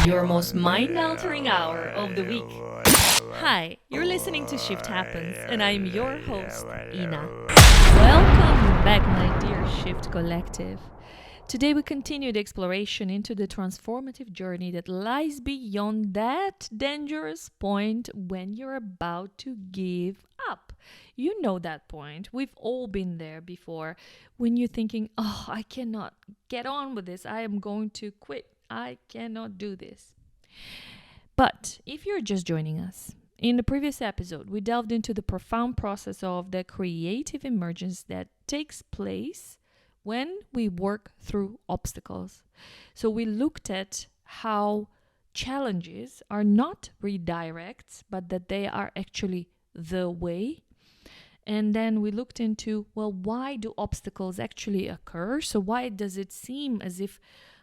your most mind-altering hour of the week. Hi, you're listening to SHFT Happens, and I'm your host, Ina. Welcome back, my dear SHFT Collective. Today we continue the exploration into the transformative journey that lies beyond that dangerous point when you're about to give up. You know that point. We've all been there before when you're thinking, oh, I cannot get on with this. I am going to quit. I cannot do this. But if you're just joining us, in the previous episode, we delved into the profound process of the creative emergence that takes place when we work through obstacles. So we looked at how challenges are not redirects, but that they are actually the way. And then we looked into, well, why do obstacles actually occur? So why does it seem as if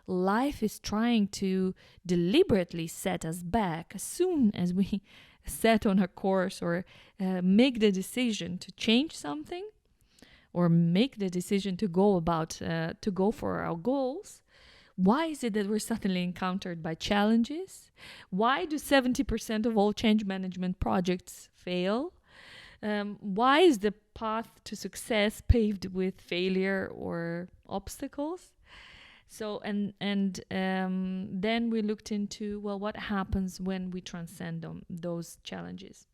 life is trying to deliberately set us back as soon as we set on a course or make the decision to change something or make the decision to go for our goals? Why is it that we're suddenly encountered by challenges? Why do 70% of all change management projects fail? Why is the path to success paved with failure or obstacles? So, then we looked into, well, what happens when we transcend those challenges?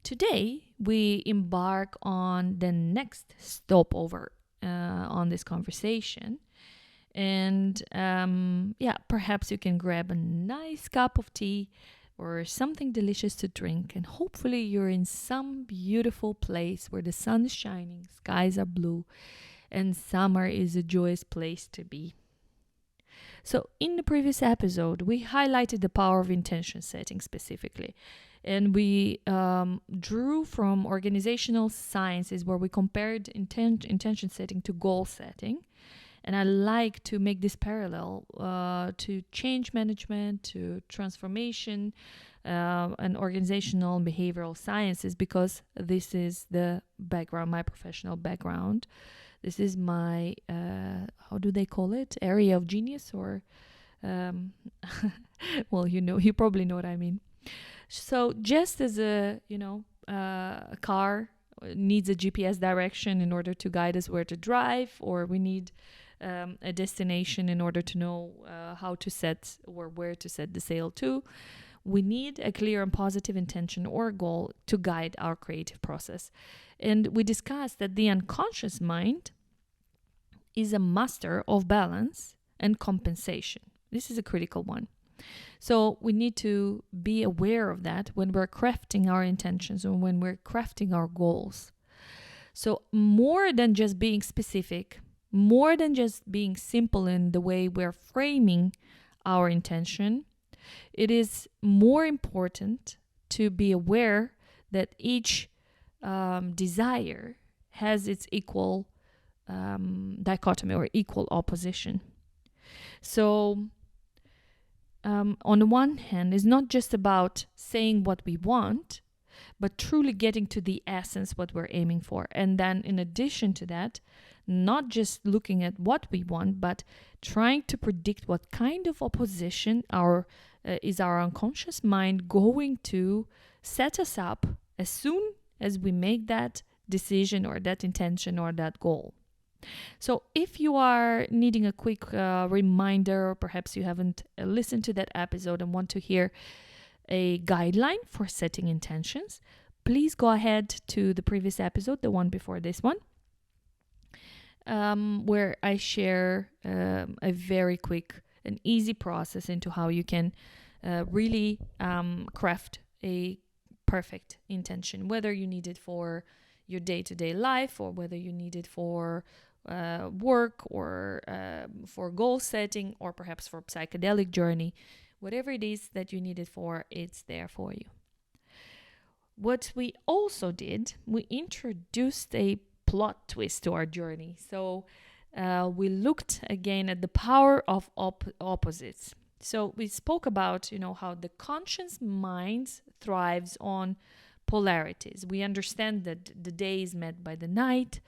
Today, we embark on the next stopover on this conversation. And perhaps you can grab a nice cup of tea or something delicious to drink. And hopefully you're in some beautiful place where the sun is shining, skies are blue, and summer is a joyous place to be. So in the previous episode, we highlighted the power of intention setting specifically. And we drew from organizational sciences where we compared intention setting to goal setting. And I like to make this parallel to change management, to transformation, and organizational and behavioral sciences, because this is the background, my professional background. This is my, how do they call it? Area of genius or, well, you probably know what I mean. So just as a car needs a GPS direction in order to guide us where to drive, or we need a destination in order to know how to set or where to set the sail to, we need a clear and positive intention or goal to guide our creative process. And we discussed that the unconscious mind is a master of balance and compensation. This is a critical one. So we need to be aware of that when we're crafting our intentions or when we're crafting our goals. So more than just being specific, more than just being simple in the way we're framing our intention, it is more important to be aware that each desire has its equal dichotomy or equal opposition. So on the one hand, it's not just about saying what we want, but truly getting to the essence what we're aiming for. And then in addition to that, not just looking at what we want, but trying to predict what kind of opposition is our unconscious mind going to set us up as soon as we make that decision or that intention or that goal. So if you are needing a quick reminder, or perhaps you haven't listened to that episode and want to hear a guideline for setting intentions, please go ahead to the previous episode, the one before this one, where I share a very quick and easy process into how you can really craft a perfect intention, whether you need it for your day-to-day life or whether you need it for work or for goal setting or perhaps for psychedelic journey. Whatever it is that you need it for, it's there for you. What we also did, we introduced a plot twist to our journey. So we looked again at the power of opposites. So we spoke about, how the conscious mind thrives on polarities. We understand that the day is met by the night,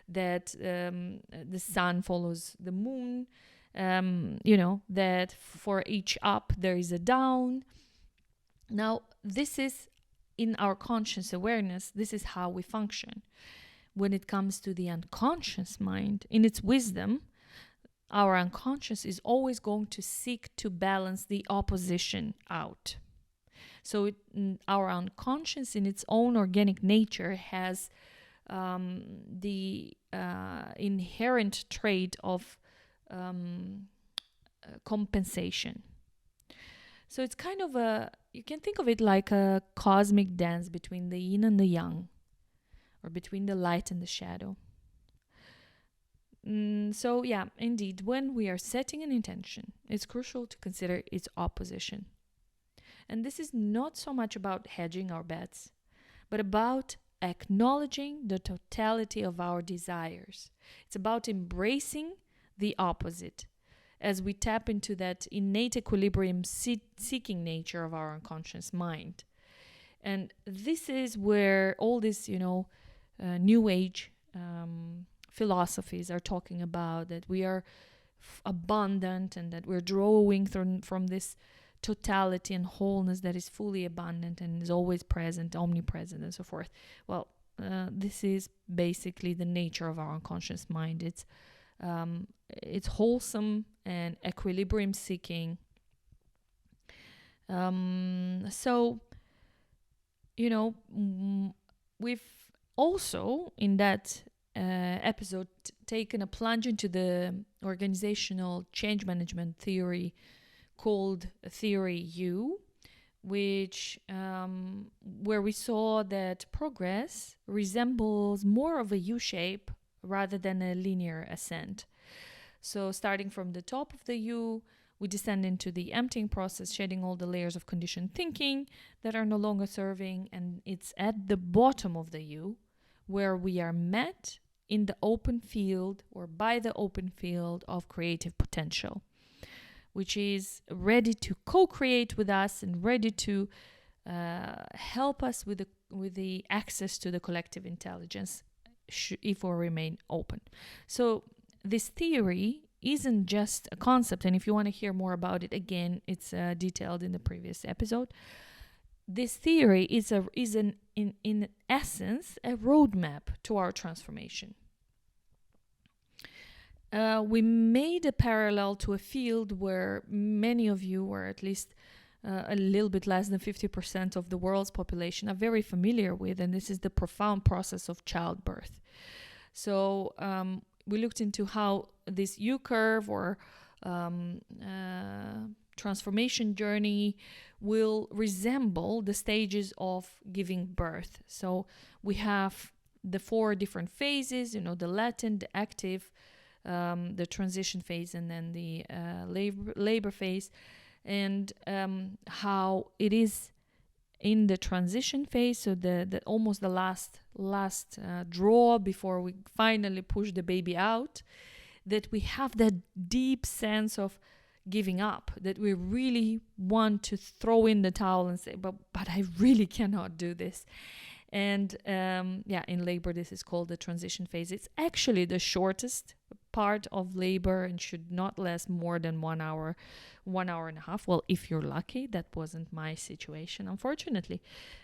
that the sun follows the moon, that for each up there is a down. Now, this is in our conscious awareness, this is how we function. When it comes to the unconscious mind, in its wisdom, our unconscious is always going to seek to balance the opposition out. So our unconscious, in its own organic nature, has the inherent trait of compensation. So it's kind of you can think of it like a cosmic dance between the yin and the yang, or between the light and the shadow. So yeah, indeed, when we are setting an intention, it's crucial to consider its opposition. And this is not so much about hedging our bets, but about acknowledging the totality of our desires. It's about embracing the opposite as we tap into that innate equilibrium seeking nature of our unconscious mind. And this is where all this, new age philosophies are talking about, that we are abundant and that we're drawing from this totality and wholeness that is fully abundant and is always present, omnipresent, and so forth. Well, this is basically the nature of our unconscious mind. It's wholesome and equilibrium seeking. We've also in that episode taken a plunge into the organizational change management theory called Theory U, which where we saw that progress resembles more of a U shape rather than a linear ascent. So starting from the top of the U, we descend into the emptying process, shedding all the layers of conditioned thinking that are no longer serving, and it's at the bottom of the U where we are met in the open field, or by the open field of creative potential, which is ready to co-create with us and ready to help us with the access to the collective intelligence if we remain open. So this theory isn't just a concept, and if you want to hear more about it, again, it's detailed in the previous episode. This theory is in essence a roadmap to our transformation. We made a parallel to a field where many of you, or at least a little bit less than 50% of the world's population, are very familiar with, and this is the profound process of childbirth. So we looked into how this U-curve or transformation journey will resemble the stages of giving birth. So we have the 4 different phases, the latent, the active, the transition phase, and then the labor phase, and how it is in the transition phase, so the almost the last draw before we finally push the baby out, that we have that deep sense of giving up, that we really want to throw in the towel and say, but I really cannot do this. And in labor, this is called the transition phase. It's actually the shortest part of labor and should not last more than 1 hour, 1 hour and a half. Well, if you're lucky, that wasn't my situation, unfortunately.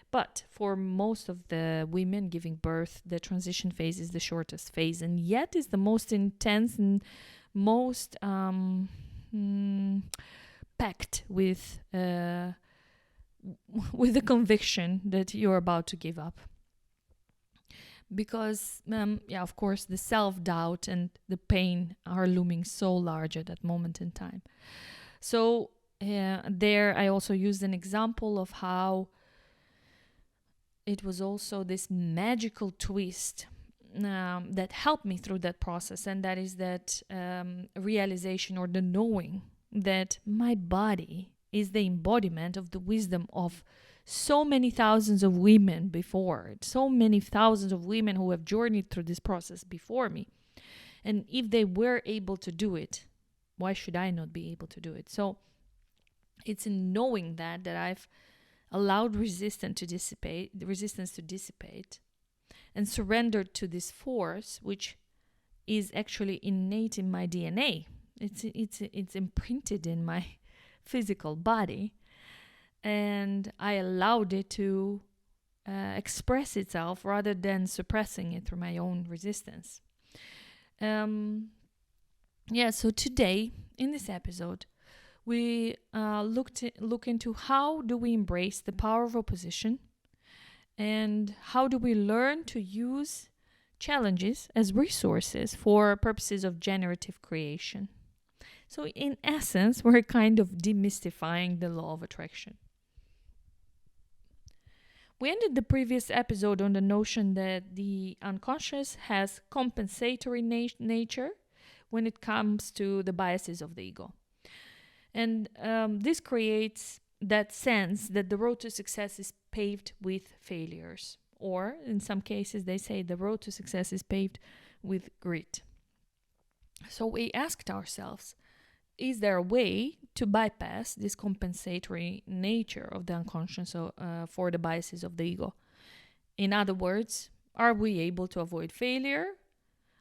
But for most of the women giving birth, the transition phase is the shortest phase, and yet is the most intense and most packed with the conviction that you're about to give up. Because, of course, the self-doubt and the pain are looming so large at that moment in time. So there I also used an example of how it was also this magical twist that helped me through that process, and that is that realization, or the knowing that my body is the embodiment of the wisdom of so many thousands of women before, so many thousands of women who have journeyed through this process before me. And if they were able to do it, why should I not be able to do it? So it's in knowing that I've allowed resistance to dissipate, and surrendered to this force, which is actually innate in my DNA. It's imprinted in my physical body, and I allowed it to express itself rather than suppressing it through my own resistance. So today in this episode, we look into how do we embrace the power of opposition, and how do we learn to use challenges as resources for purposes of generative creation. So in essence, we're kind of demystifying the law of attraction. We ended the previous episode on the notion that the unconscious has compensatory nature when it comes to the biases of the ego. And this creates that sense that the road to success is paved with failures. Or in some cases, they say the road to success is paved with grit. So we asked ourselves, is there a way to bypass this compensatory nature of the unconscious for the biases of the ego? In other words, are we able to avoid failure?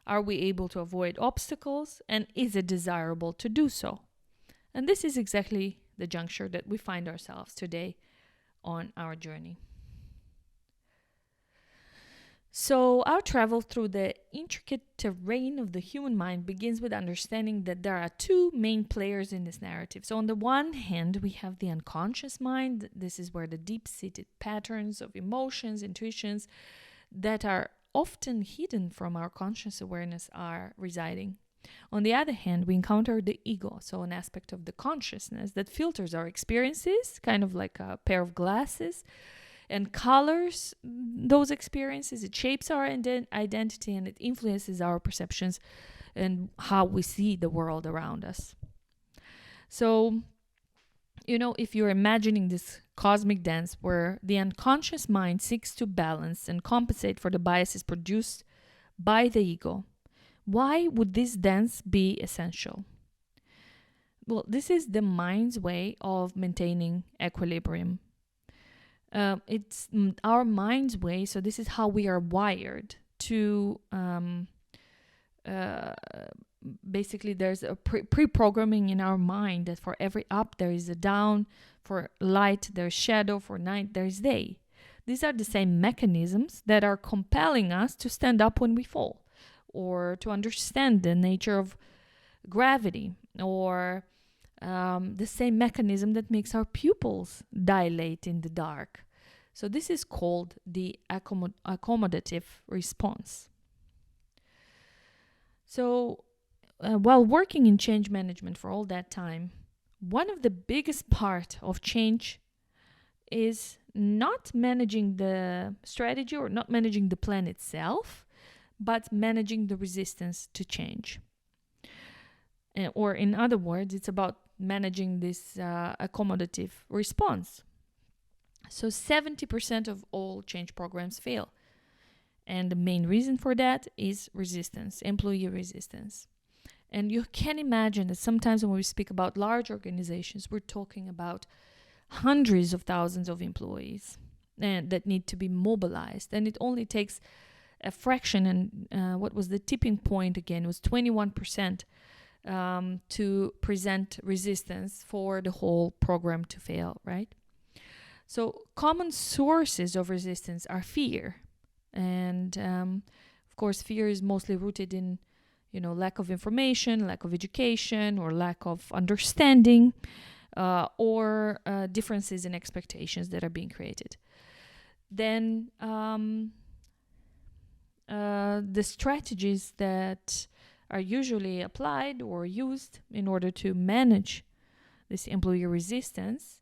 Are we able to avoid obstacles? And is it desirable to do so? And this is exactly the juncture that we find ourselves today on our journey. So our travel through the intricate terrain of the human mind begins with understanding that there are two main players in this narrative. So on the one hand, we have the unconscious mind. This is where the deep-seated patterns of emotions, intuitions that are often hidden from our conscious awareness are residing. On the other hand, we encounter the ego, so an aspect of the consciousness that filters our experiences, kind of like a pair of glasses, and colors those experiences. It shapes our identity, and it influences our perceptions and how we see the world around us. So, if you're imagining this cosmic dance where the unconscious mind seeks to balance and compensate for the biases produced by the ego, why would this dance be essential? Well, this is the mind's way of maintaining equilibrium. It's our mind's way, so this is how we are wired to basically there's a pre-programming in our mind that for every up there is a down, for light there's shadow, for night there's day. These are the same mechanisms that are compelling us to stand up when we fall, or to understand the nature of gravity, or the same mechanism that makes our pupils dilate in the dark. So this is called the accommodative response. So while working in change management for all that time, one of the biggest part of change is not managing the strategy or not managing the plan itself, but managing the resistance to change. Or in other words, it's about managing this accommodative response. So 70% of all change programs fail. And the main reason for that is resistance, employee resistance. And you can imagine that sometimes when we speak about large organizations, we're talking about hundreds of thousands of employees and that need to be mobilized. And it only takes a fraction, and what was the tipping point again? It was 21% to present resistance for the whole program to fail, right? So common sources of resistance are fear. And of course, fear is mostly rooted in, lack of information, lack of education, or lack of understanding, or differences in expectations that are being created. Then the strategies that are usually applied or used in order to manage this employee resistance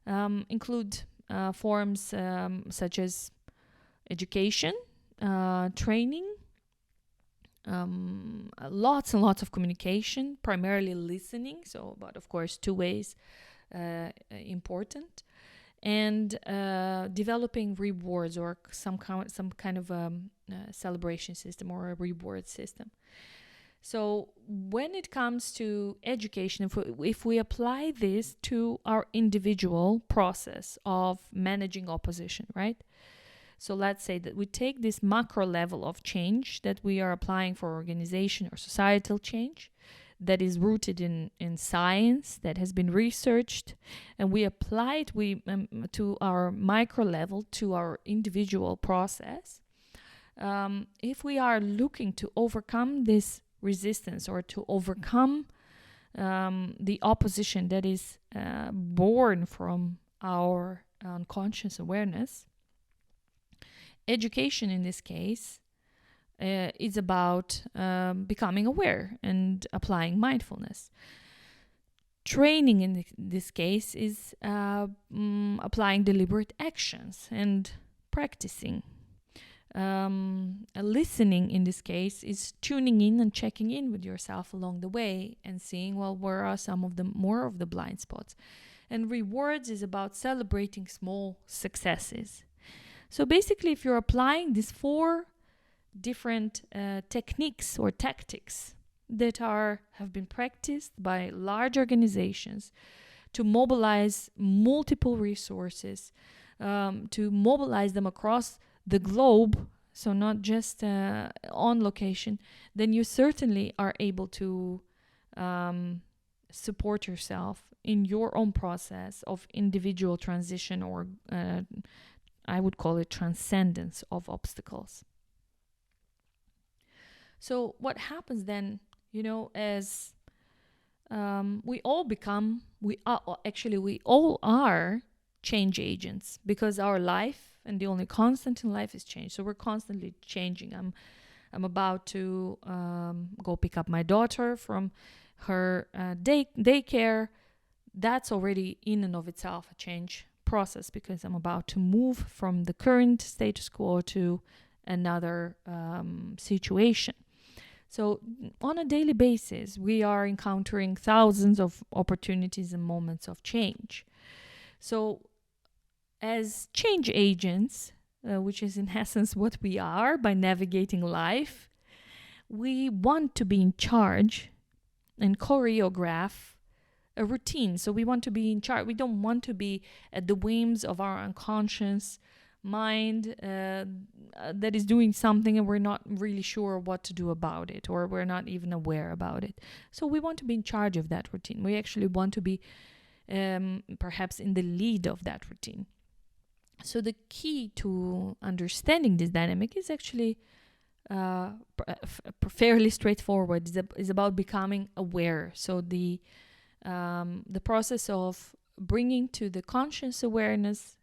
include forms such as education, training, lots and lots of communication, primarily listening. So, but of course, two ways important, and developing rewards or some kind of celebration system or a reward system. So when it comes to education, if we apply this to our individual process of managing opposition, right? So let's say that we take this macro level of change that we are applying for organization or societal change. that is rooted in science, that has been researched, and we apply it to our micro level, to our individual process. If we are looking to overcome this resistance or to overcome the opposition that is born from our unconscious awareness, education in this case is about becoming aware and applying mindfulness. Training in this case is applying deliberate actions and practicing. Listening in this case is tuning in and checking in with yourself along the way and seeing, well, where are some of the more of the blind spots. And rewards is about celebrating small successes. So basically, if you're applying these 4 different techniques or tactics that have been practiced by large organizations to mobilize multiple resources, to mobilize them across the globe, so not just on location, then you certainly are able to support yourself in your own process of individual transition, or I would call it transcendence of obstacles. So what happens then, as we all are change agents, because our life and the only constant in life is change. So we're constantly changing. I'm about to go pick up my daughter from her daycare. That's already in and of itself a change process, because I'm about to move from the current status quo to another situation. So on a daily basis, we are encountering thousands of opportunities and moments of change. So as change agents, which is in essence what we are by navigating life, we want to be in charge and choreograph a routine. So we want to be in charge. We don't want to be at the whims of our unconscious mind that is doing something and we're not really sure what to do about it, or we're not even aware about it. So we want to be in charge of that routine. We actually want to be perhaps in the lead of that routine. So the key to understanding this dynamic is actually fairly straightforward. Is about becoming aware. So the process of bringing to the conscious awareness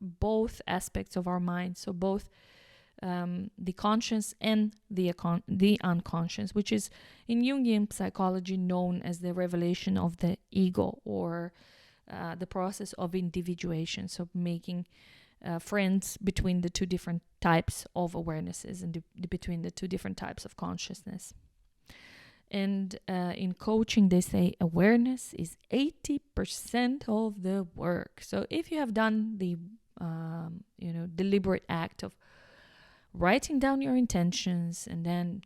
both aspects of our mind, so both the conscious and the unconscious, which is in Jungian psychology known as the revelation of the ego, or the process of individuation, so making friends between the 2 different types of awarenesses and between the 2 different types of consciousness. And in coaching, they say awareness is 80% of the work. So if you have done the deliberate act of writing down your intentions and then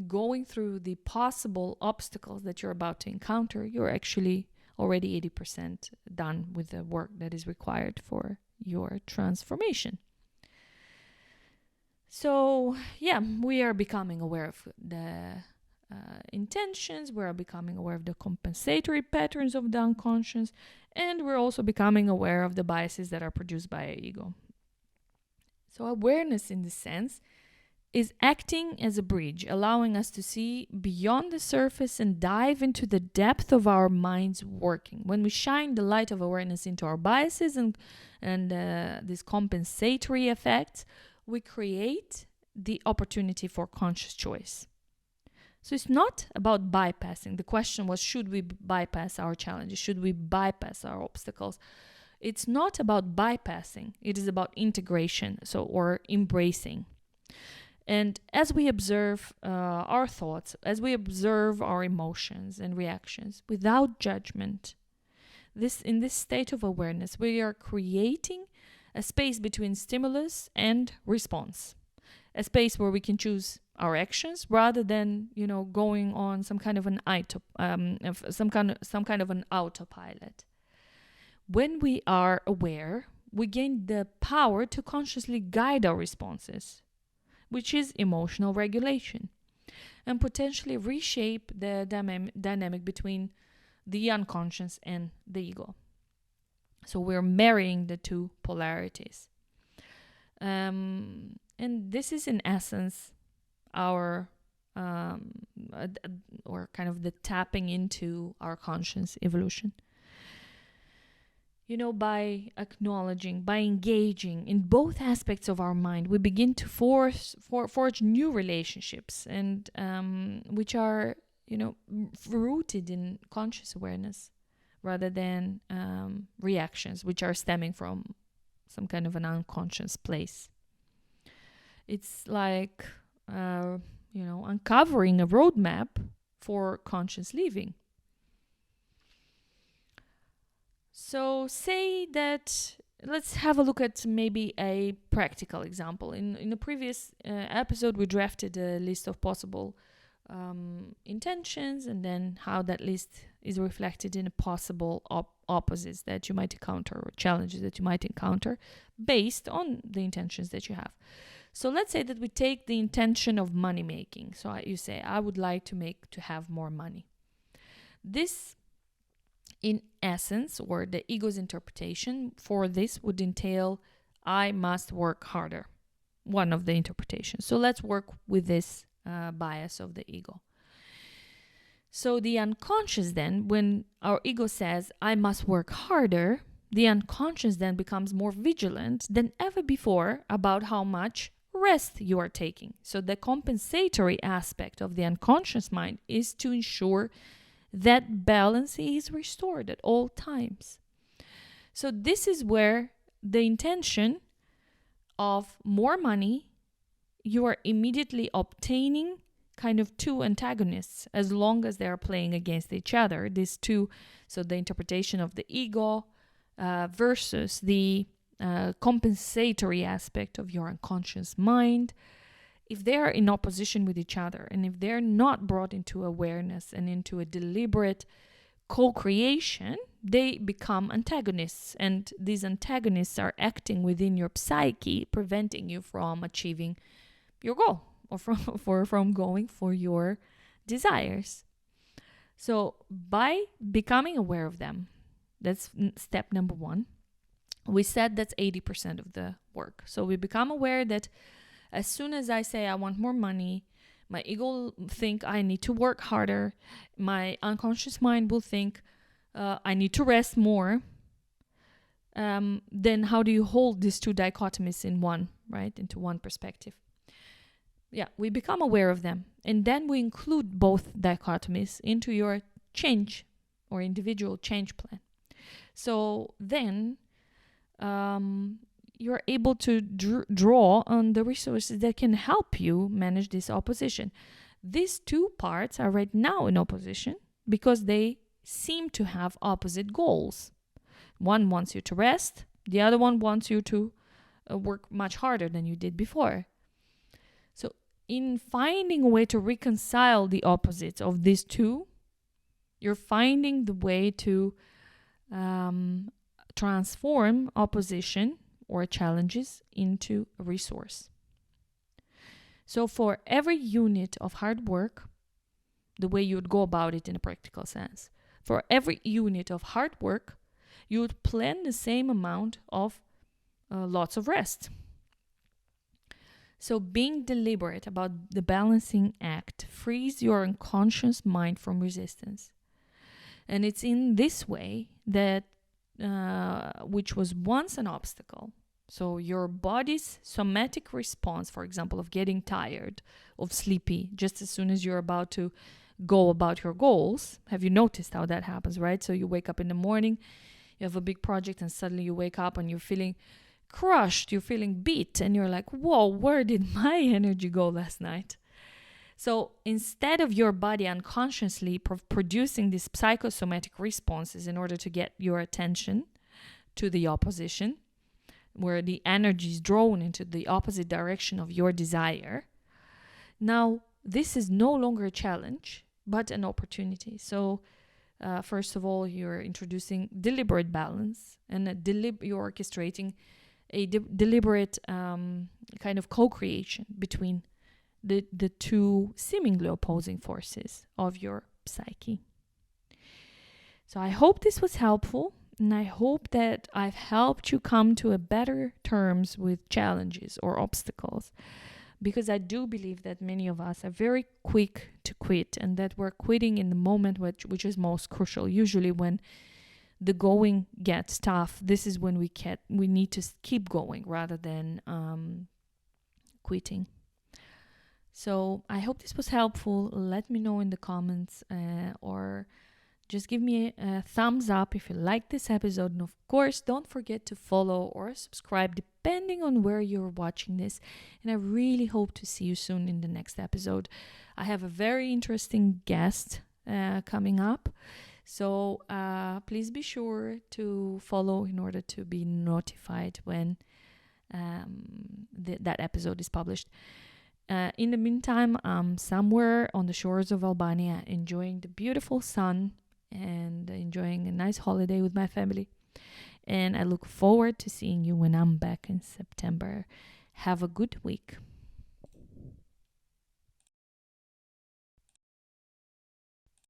going through the possible obstacles that you're about to encounter, you're actually already 80% done with the work that is required for your transformation. So, we are becoming aware of the intentions, we are becoming aware of the compensatory patterns of the unconscious, and we're also becoming aware of the biases that are produced by our ego. So awareness in this sense is acting as a bridge, allowing us to see beyond the surface and dive into the depth of our mind's working. When we shine the light of awareness into our biases and these compensatory effects, we create the opportunity for conscious choice. So it's not about bypassing. The question was, should we bypass our challenges? Should we bypass our obstacles? It's not about bypassing. It is about integration, or embracing. And as we observe our thoughts, as we observe our emotions and reactions without judgment, in this state of awareness, we are creating a space between stimulus and response. A space where we can choose our actions rather than, going on some kind of an autopilot. When we are aware, we gain the power to consciously guide our responses, which is emotional regulation. and potentially reshape the dynamic between the unconscious and the ego. So we're marrying the two polarities. And this is in essence our or kind of the tapping into our conscious evolution. By acknowledging, by engaging in both aspects of our mind, we begin to forge new relationships, and which are, rooted in conscious awareness rather than reactions, which are stemming from some kind of an unconscious place. It's like, uncovering a roadmap for conscious living. So say that, let's have a look at maybe a practical example. In the previous episode, we drafted a list of possible intentions, and then how that list is reflected in a possible opposites that you might encounter, or challenges that you might encounter based on the intentions that you have. So let's say that we take the intention of money making. So you say, I would like to have more money. This, in essence, or the ego's interpretation for this would entail, I must work harder. One of the interpretations. So let's work with this bias of the ego. So the unconscious then, when our ego says, I must work harder, the unconscious then becomes more vigilant than ever before about how much rest you are taking. So the compensatory aspect of the unconscious mind is to ensure that balance is restored at all times. So this is where the intention of more money, you are immediately obtaining kind of two antagonists, as long as they are playing against each other. These two, so the interpretation of the ego versus the compensatory aspect of your unconscious mind. If they are in opposition with each other, and if they're not brought into awareness and into a deliberate co-creation, they become antagonists. And these antagonists are acting within your psyche, preventing you from achieving your goal, or from going for your desires. So by becoming aware of them, that's step number one. We said that's 80% of the work. So we become aware that as soon as I say I want more money, my ego will think I need to work harder. My unconscious mind will think I need to rest more. Then how do you hold these two dichotomies in one, right? Into one perspective. Yeah, we become aware of them. And then we include both dichotomies into your change or individual change plan. So then you're able to draw on the resources that can help you manage this opposition. These two parts are right now in opposition because they seem to have opposite goals. One wants you to rest, the other one wants you to work much harder than you did before. So in finding a way to reconcile the opposites of these two, you're finding the way to transform opposition or challenges into a resource. So for every unit of hard work, the way you would go about it in a practical sense, for every unit of hard work, you would plan the same amount of lots of rest. So being deliberate about the balancing act frees your unconscious mind from resistance. And it's in this way that, which was once an obstacle, so your body's somatic response, for example, of getting tired, of sleepy, just as soon as you're about to go about your goals. Have you noticed how that happens, right? So you wake up in the morning, you have a big project, and suddenly you wake up and you're feeling crushed, you're feeling beat, and you're like, whoa, where did my energy go last night? So instead of your body unconsciously producing these psychosomatic responses in order to get your attention to the opposition, where the energy is drawn into the opposite direction of your desire, now this is no longer a challenge, but an opportunity. So first of all, you're introducing deliberate balance, and you're orchestrating a deliberate kind of co-creation between the two seemingly opposing forces of your psyche. So I hope this was helpful, and I hope that I've helped you come to a better terms with challenges or obstacles, because I do believe that many of us are very quick to quit, and that we're quitting in the moment which is most crucial. Usually when the going gets tough, this is when we need to keep going rather than quitting. So I hope this was helpful. Let me know in the comments, or just give me a thumbs up if you like this episode. And of course, don't forget to follow or subscribe depending on where you're watching this. And I really hope to see you soon in the next episode. I have a very interesting guest coming up. So please be sure to follow in order to be notified when that episode is published. In the meantime, I'm somewhere on the shores of Albania enjoying the beautiful sun and enjoying a nice holiday with my family. And I look forward to seeing you when I'm back in September. Have a good week.